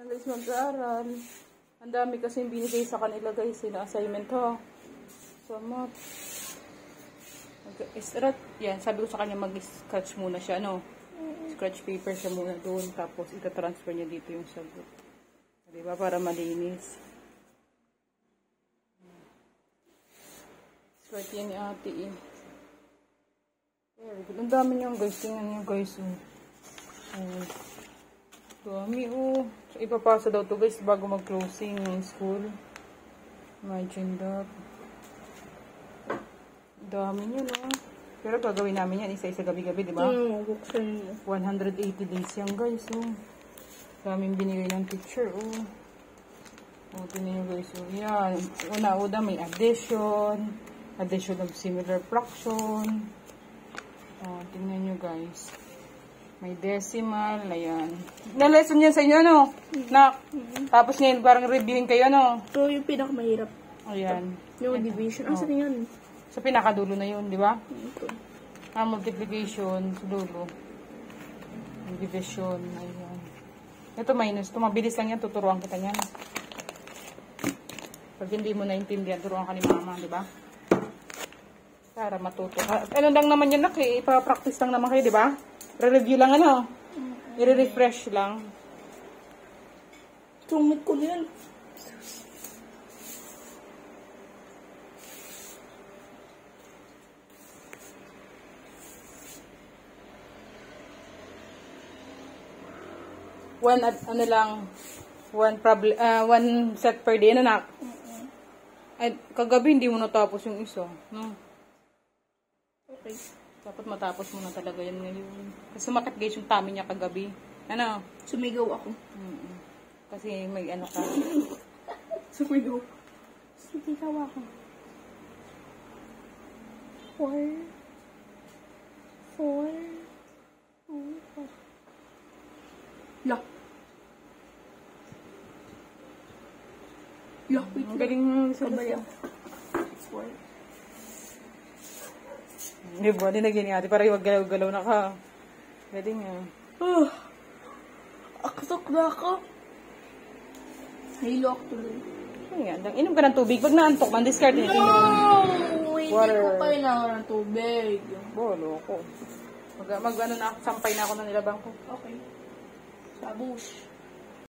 Guys, mag-aaral. Ang dami kasi binigay sa kanila guys, na assignment ho. So, yan, sabi ko sa kanya mag-scratch muna siya, no? Scratch paper siya muna doon, tapos ita-transfer niya dito yung sagot. Diba? Para malinis. Swerte yan ni ate eh. Very good. Ang dami niyo guys, tingnan niyo guys. Dami oh. So, ipapasa daw to guys bago mag-closing ng school. Imagine that. Dami niyo no. Pero gagawin namin yan isa-isa gabi-gabi, di ba? 180 days yan guys oh. Daming binigay ng teacher oh. O, tingnan nyo guys oh. Yan. Una-una may addition of similar fraction. O, tingnan nyo guys. May decimal, ayan. Na-lesson yan sa inyo, no? Tapos ngayon, parang reviewin kayo, no? So, yung pinakamahirap. Ayan. Yung division. Asa na yun? Sa pinakadulo na yun, di ba? Ito. Multiplication, sa dulo. Division, ayan. Ito minus. Ito, mabilis lang yan. Tuturuan kita yan. Pag hindi mo naintindihan, turuan ka ni mama, di ba? Para matuto ka. Ano lang naman yun, nak? Ipa-practice lang naman kayo, di ba? Re-review lang ano? I-refresh lang. Tumit ko yan. One set per day, anak. Ay, kagabi hindi mo natapos yung isa, no? Okay. Dapat matapos mo na talaga yan ngayon. Kasi sumakit guys yung tummy niya kagabi. Ano? Sumigaw ako. Kasi may ano ka. Sumigaw. Sumigaw ako. 4 Lock. Lock. Ang galing mo sa kabaya. 4 Hindi ba? Hindi na ginigati. Para yung galaw-galaw na ka. Galing nga. Akatok na ako. Hilo ako tuloy. Ayan. Inom ka ng tubig. Pag naantok man, discard niya. No! Hindi Water. ko kailangan ng tubig. Bolo ko. Mag-ano na ako. Sampay na ako ng nilabang ko. Okay. Sabush.